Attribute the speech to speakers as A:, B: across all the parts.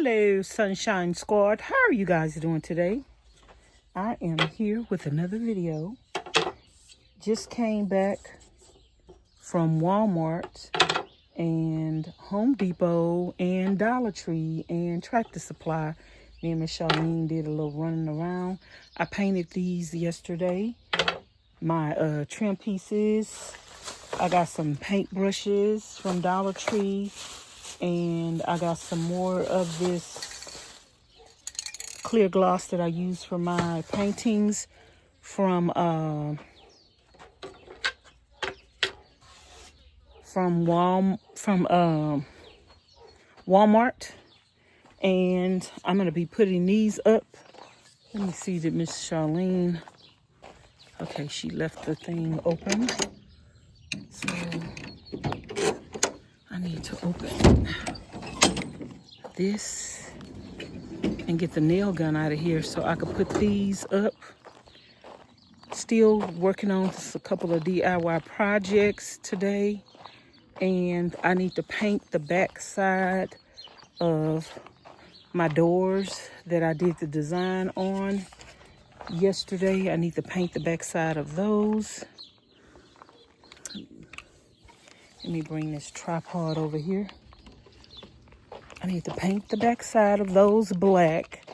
A: Hello, Sunshine Squad. How are you guys doing today? I am here with another video. Just came back from Walmart and Home Depot and Dollar Tree and Tractor Supply. Me and Miss Charlene did a little running around. I painted these yesterday. My trim pieces. I got some paint brushes from Dollar Tree. And I got some more of this clear gloss that I use for my paintings from Walmart. And I'm gonna be putting these up. Let me see, did Miss Charlene? Okay, she left the thing open. So I need to open this and get the nail gun out of here so I can put these up. Still working on just a couple of DIY projects today. And I need to paint the back side of my doors that I did the design on yesterday. I need to paint the back side of those. Let me bring this tripod over here. I need to paint the back side of those black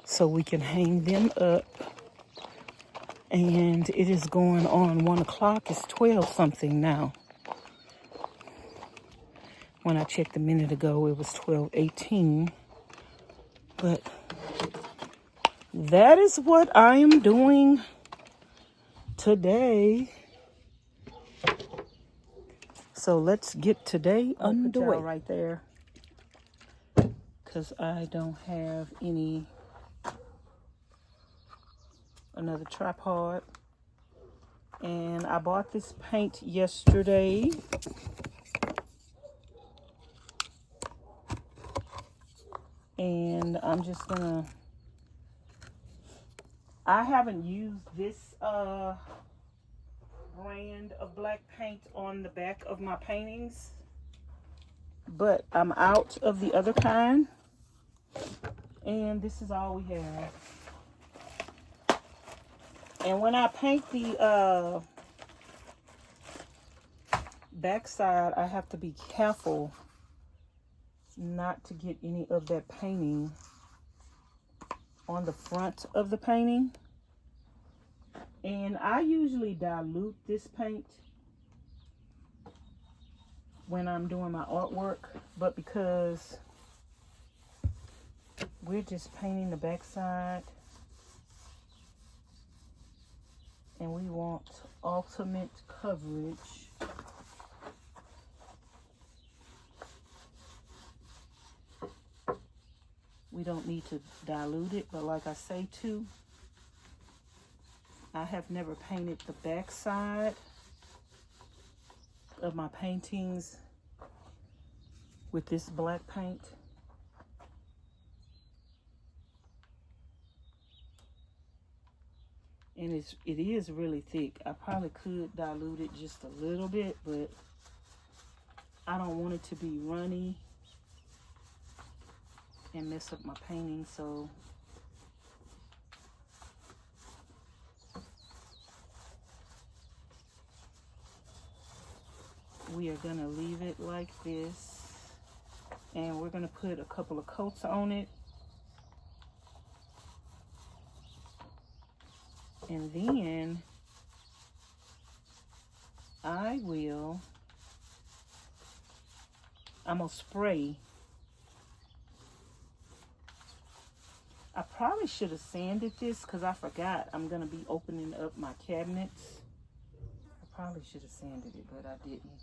A: so we can hang them up. And it is going on 1 o'clock. It's 12 something now. When I checked a minute ago, it was 12:18. But that is what I am doing today. So let's get today underway. Right there, because I don't have another tripod. And I bought this paint yesterday. And I'm just gonna, I haven't used this brand of black paint on the back of my paintings, but I'm out of the other kind, and this is all we have. And when I paint the back side, I have to be careful not to get any of that painting on the front of the painting. And I usually dilute this paint when I'm doing my artwork, but because we're just painting the back side and we want ultimate coverage, we don't need to dilute it. But like I say too, I have never painted the back side of my paintings with this black paint. And it is really thick. I probably could dilute it just a little bit, but I don't want it to be runny and mess up my painting. So we are gonna leave it like this, and we're gonna put a couple of coats on it, and then I'm gonna spray. I probably should have sanded this because I forgot I'm gonna be opening up my cabinets. I probably should have sanded it, but I didn't.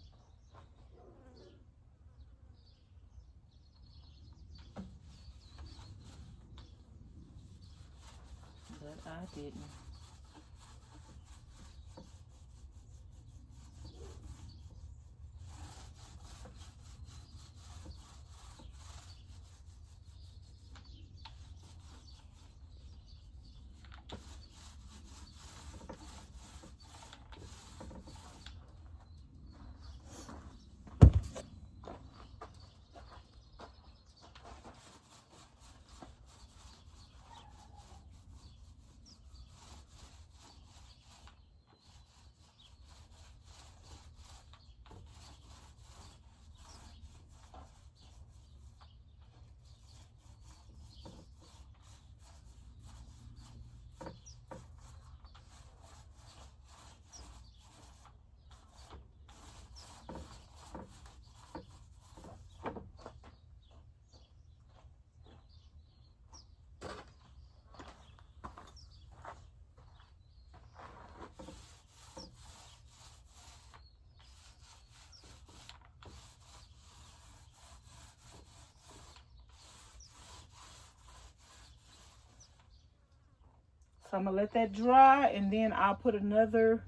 A: So I'm gonna let that dry, and then I'll put another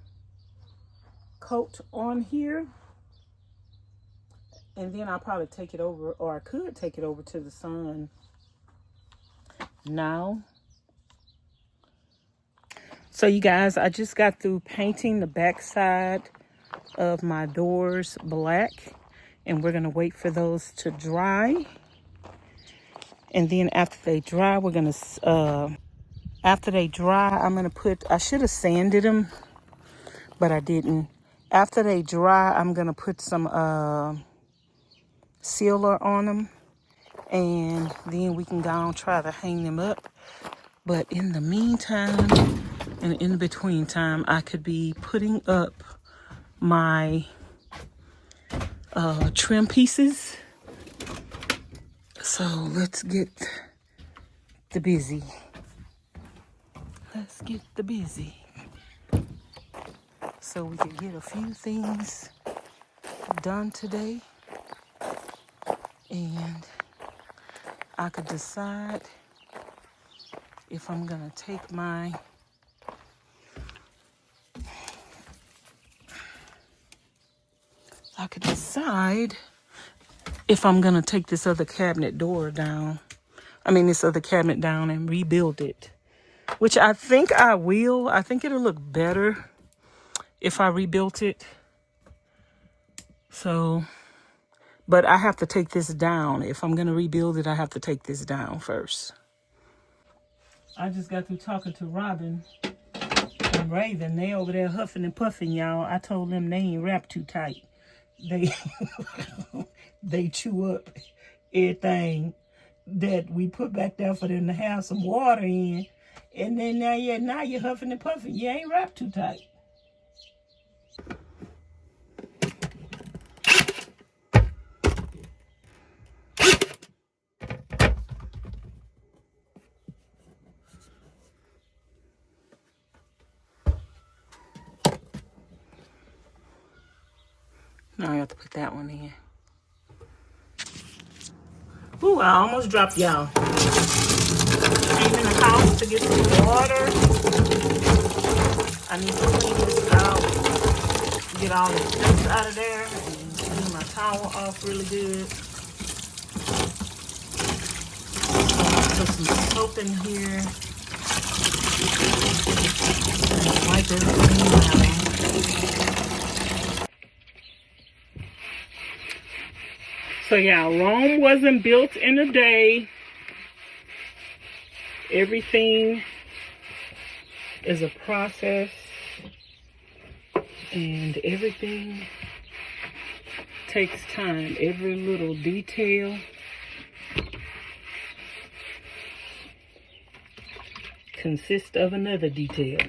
A: coat on here. And then I'll probably take it over, or I could take it over to the sun now. So you guys, I just got through painting the back side of my doors black, and we're gonna wait for those to dry. And then after they dry, we're gonna after they dry, I'm gonna put, I should have sanded them, but I didn't. After they dry, I'm gonna put some sealer on them, and then we can go and try to hang them up. But in the meantime, and in between time, I could be putting up my trim pieces. So let's get the busy. Let's get the busy. So we can get a few things done today. And I could decide if I'm gonna take my if I'm gonna take this other cabinet door down. This other cabinet down and rebuild it. Which I think I will. I think it'll look better if I rebuilt it. So, but I have to take this down. If I'm gonna rebuild it, I have to take this down first. I just got through talking to Robin and Raven. They over there huffing and puffing, y'all. I told them they ain't wrapped too tight. They chew up everything that we put back there for them to have some water in. And then now you're huffing and puffing. You ain't wrapped too tight. Now I have to put that one in. Ooh, I almost dropped y'all. Came in the house to get some water. I need to clean this out. Get all the dust out of there. And clean my towel off really good. Put some soap in here. And wipe everything out. So yeah, Rome wasn't built in a day. Everything is a process, and everything takes time. Every little detail consists of another detail.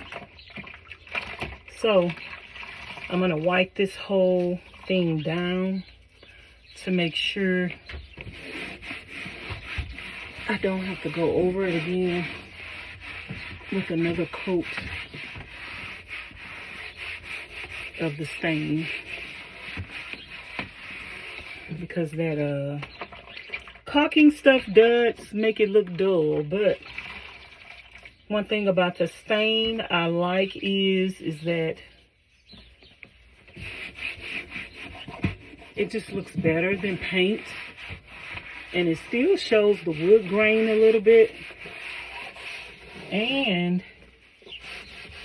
A: So I'm gonna wipe this whole thing down to make sure I don't have to go over it again with another coat of the stain, because that caulking stuff does make it look dull. But one thing about the stain I like is that it just looks better than paint, and it still shows the wood grain a little bit, and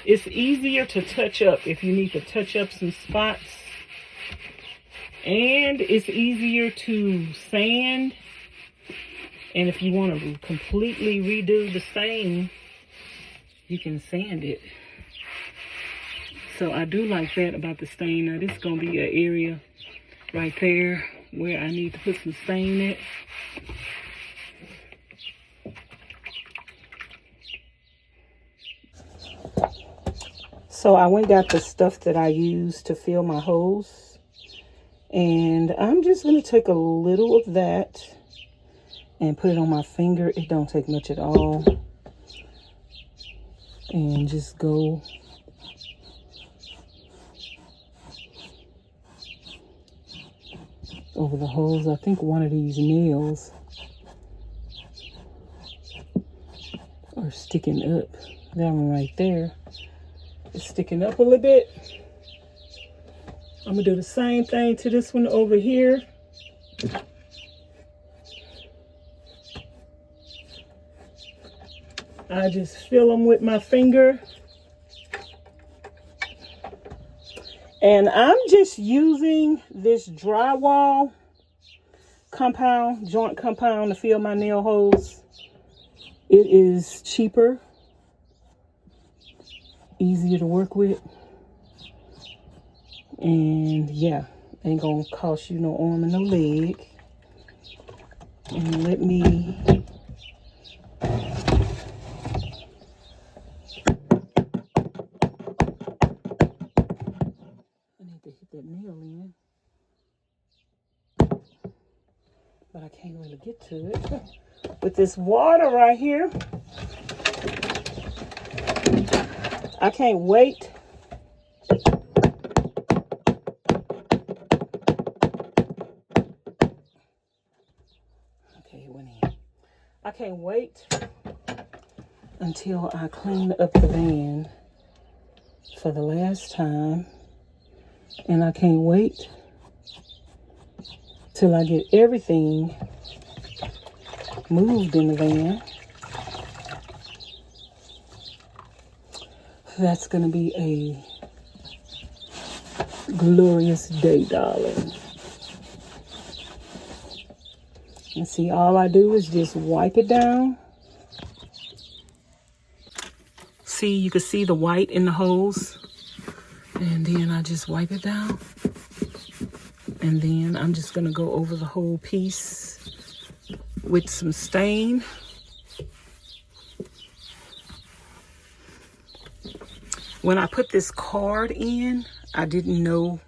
A: it's easier to touch up if you need to touch up some spots, and it's easier to sand. And if you want to completely redo the stain, you can sand it. So I do like that about the stain. Now this is going to be an area right there where I need to put some stain at. So I went and got the stuff that I use to fill my holes, and I'm just going to take a little of that and put it on my finger. It don't take much at all, and just go over the holes. I think one of these nails are sticking up. That one right there is sticking up a little bit. I'm gonna do the same thing to this one over here. I just fill them with my finger. And I'm just using this drywall compound, joint compound, to fill my nail holes. It is cheaper, easier to work with, and yeah, ain't gonna cost you no arm and no leg. And let me to hit that nail in, but I can't really get to it with this water right here. I can't wait okay, it went in. I can't wait until I clean up the van for the last time, and I can't wait till I get everything moved in the van. That's gonna be a glorious day, darling. And see, all I do is just wipe it down. See, you can see the white in the holes. And then I just wipe it down. And then I'm just gonna go over the whole piece with some stain. When I put this card in, I didn't know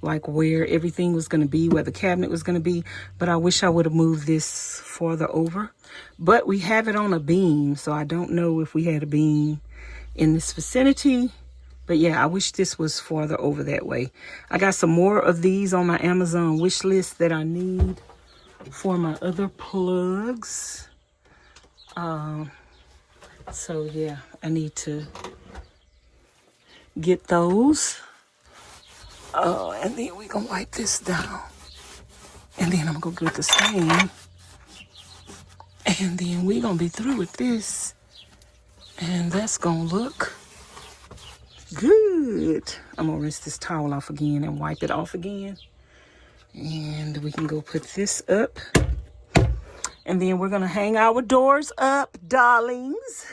A: like where everything was going to be, where the cabinet was going to be, but I wish I would have moved this farther over. But we have it on a beam, so I don't know if we had a beam in this vicinity. But yeah, I wish this was farther over that way. I got some more of these on my Amazon wish list that I need for my other plugs. So yeah, I need to get those. And then we're gonna wipe this down. And then I'm gonna go get the stain. And then we're gonna be through with this. And that's gonna look good. I'm gonna rinse this towel off again and wipe it off again. And we can go put this up. And then we're gonna hang our doors up, darlings.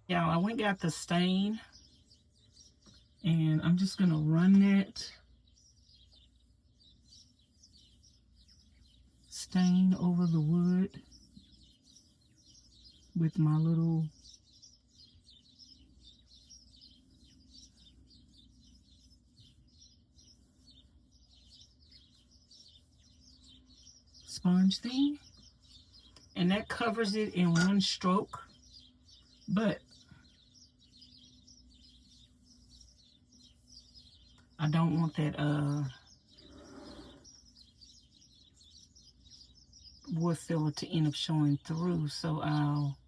A: Y'all, I went and got the stain. And I'm just gonna run that stain over the wood with my little sponge thing, and that covers it in one stroke. But I don't want that wood filler to end up showing through, so I'll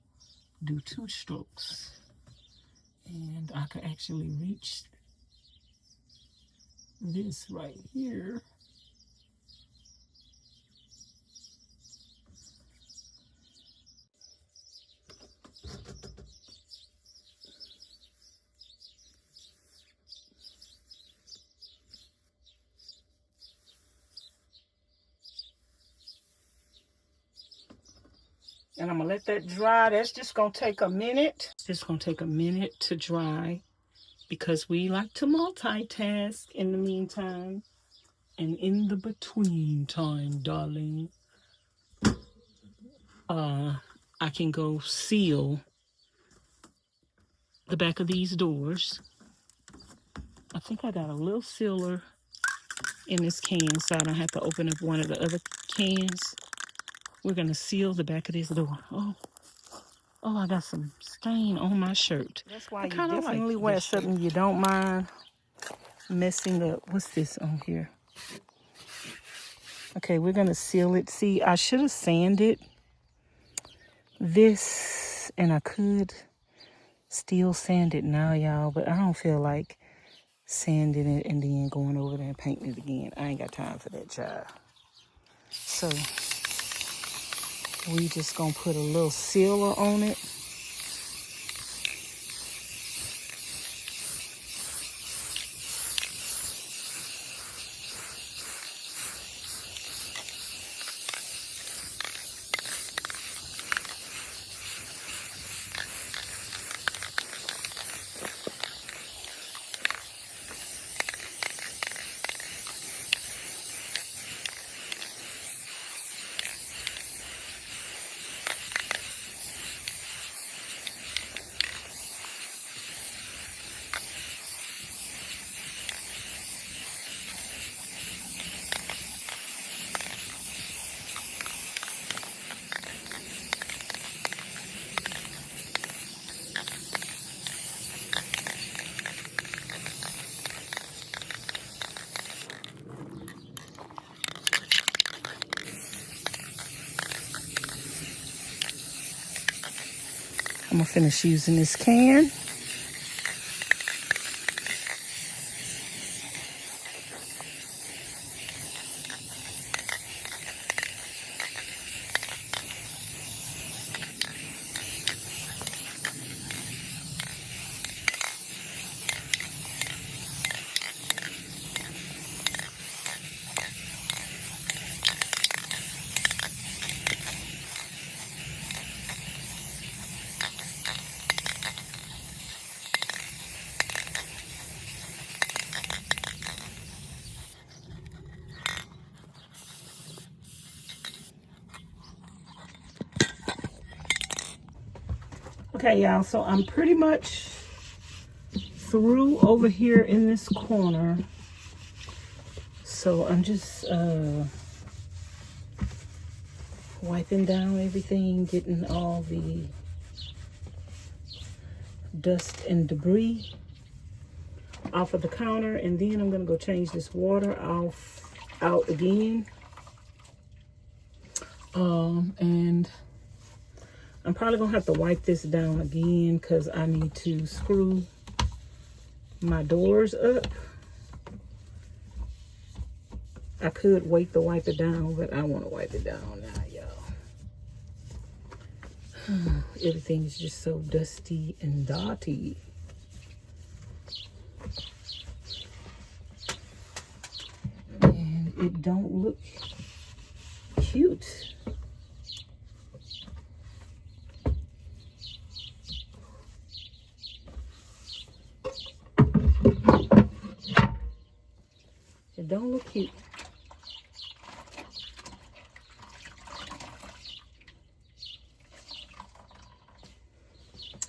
A: do 2 strokes, and I could actually reach this right here. And I'm gonna let that dry. That's just gonna take a minute. It's just gonna take a minute to dry because we like to multitask in the meantime. And in the between time, darling, I can go seal the back of these doors. I think I got a little sealer in this can so I don't have to open up one of the other cans. We're gonna seal the back of this door. Oh, I got some stain on my shirt. That's why you definitely wear something you don't mind messing up. What's this on here? Okay, we're gonna seal it. See, I should have sanded. this, and I could still sand it now, y'all, but I don't feel like sanding it and then going over there and painting it again. I ain't got time for that, child. So we just gonna put a little sealer on it. I'm gonna finish using this can. Okay, y'all, so I'm pretty much through over here in this corner. So I'm just wiping down everything, getting all the dust and debris off of the counter, and then I'm gonna go change this water out again. And I'm probably gonna have to wipe this down again because I need to screw my doors up. I could wait to wipe it down, but I want to wipe it down now, y'all. Everything is just so dusty and dotty. And it don't look cute. It don't look cute.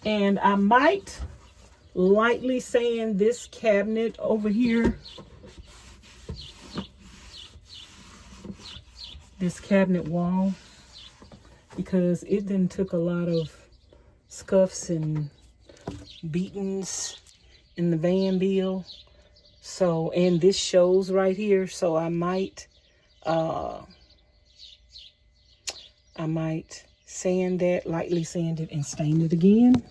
A: And I might lightly sand this cabinet over here. This cabinet wall. Because it then took a lot of scuffs and beatings in the van bill. So, and this shows right here. So I might sand that, lightly sand it, and stain it again.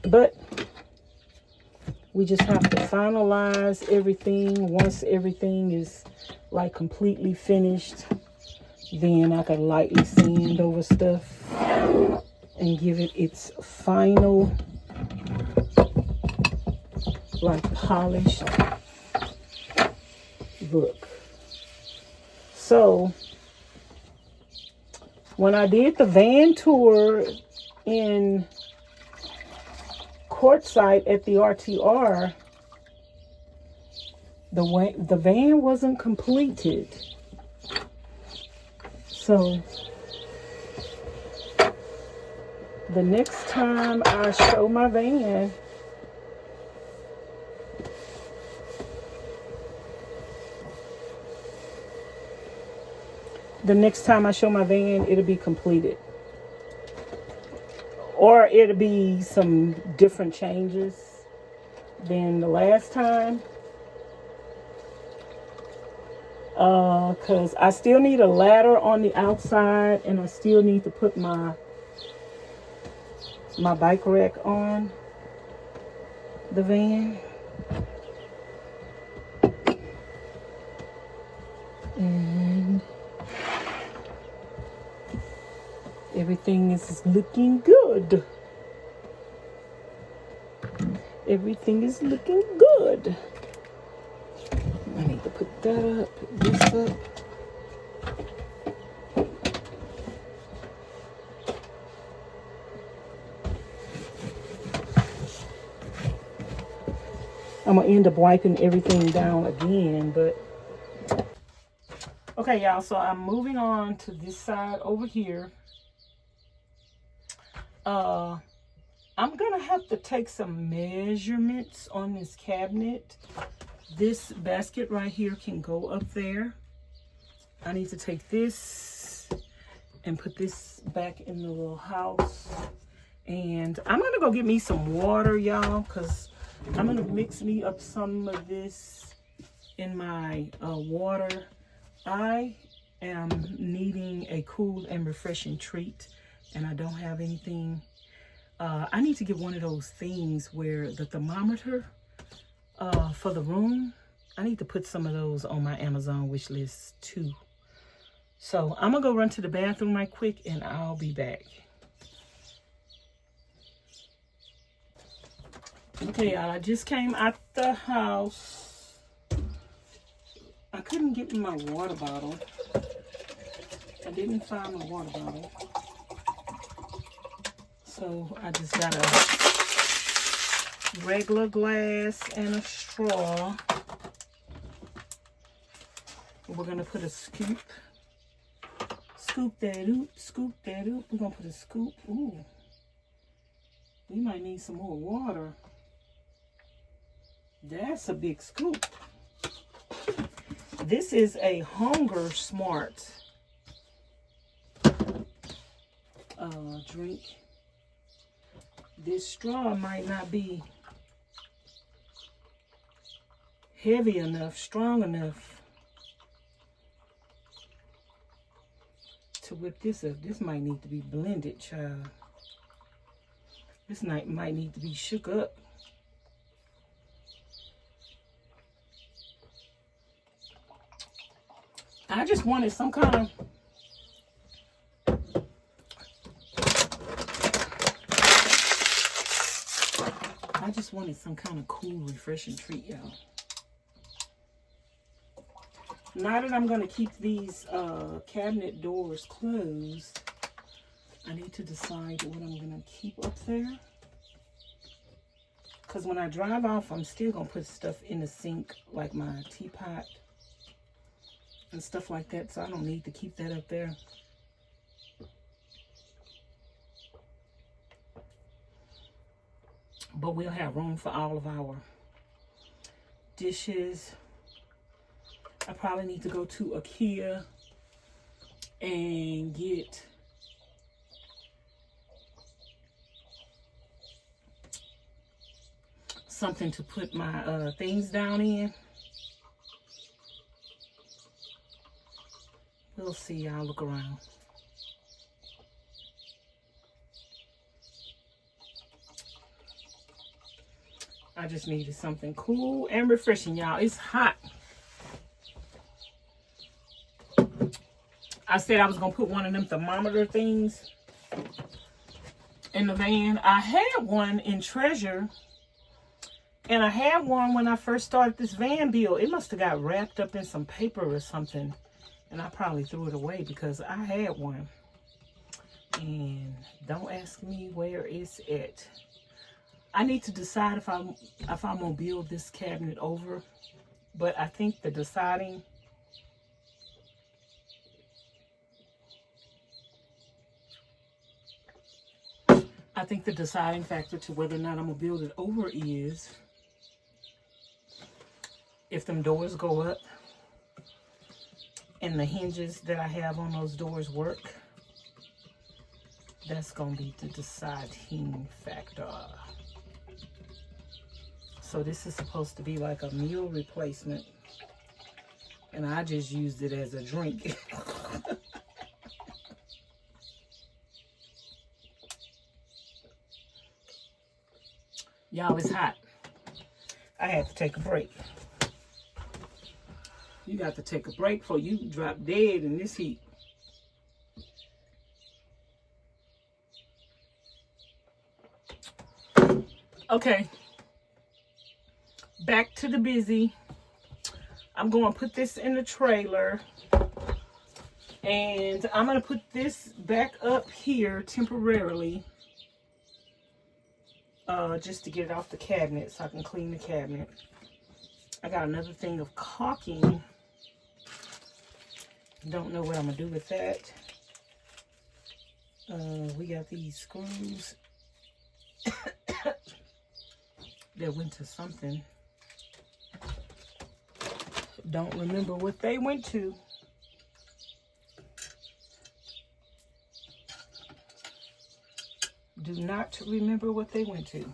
A: But we just have to finalize everything. Once everything is like completely finished, then I can lightly sand over stuff and give it its final, like, polished look. So when I did the van tour in Quartzsite at the RTR, the van wasn't completed. So the next time I show my van, it'll be completed. Or it'll be some different changes than the last time. Because I still need a ladder on the outside, and I still need to put my bike rack on the van. And everything is looking good. Everything is looking good. I need to put that up, put this up. I'm gonna end up wiping everything down again, but okay, y'all, so I'm moving on to this side over here. I'm gonna have to take some measurements on this cabinet. This basket right here can go up there. I need to take this and put this back in the little house. And I'm gonna go get me some water, y'all, because I'm gonna mix me up some of this in my water. I am needing a cool and refreshing treat, and I don't have anything. I need to get one of those things where the thermometer for the room, I need to put some of those on my Amazon wish list too. So I'm gonna go run to the bathroom right quick, and I'll be back. Okay, y'all, I just came out the house. I couldn't get me my water bottle. I didn't find my water bottle. So I just got a regular glass and a straw. We're gonna put a scoop. Scoop that up, scoop that up. We're gonna put a scoop. Ooh. We might need some more water. That's a big scoop. This is a Hunger Smart drink. This straw might not be heavy enough, strong enough to whip this up. This might need to be blended, child. This might need to be shook up. I just wanted some kind of cool, refreshing treat, y'all. Now that I'm going to keep these cabinet doors closed, I need to decide what I'm going to keep up there. Because when I drive off, I'm still going to put stuff in the sink, like my teapot and stuff like that. So I don't need to keep that up there. But we'll have room for all of our dishes. I probably need to go to IKEA and get something to put my things down in. We'll see. I'll look around. I just needed something cool and refreshing, y'all. It's hot. I said I was going to put one of them thermometer things in the van. I had one in Treasure, and I had one when I first started this van bill. It must have got wrapped up in some paper or something, and I probably threw it away because I had one. And don't ask me where it's at. I need to decide if I'm gonna build this cabinet over, but I think the deciding factor to whether or not I'm gonna build it over is if them doors go up and the hinges that I have on those doors work. That's gonna be the deciding factor. So this is supposed to be like a meal replacement. And I just used it as a drink. Y'all, it's hot. I had to take a break. You got to take a break before you drop dead in this heat. Okay. Back to the busy. I'm going to put this in the trailer. And I'm going to put this back up here temporarily. Just to get it off the cabinet so I can clean the cabinet. I got another thing of caulking. Don't know what I'm going to do with that. We got these screws that went to something. Don't remember what they went to. Do not remember what they went to.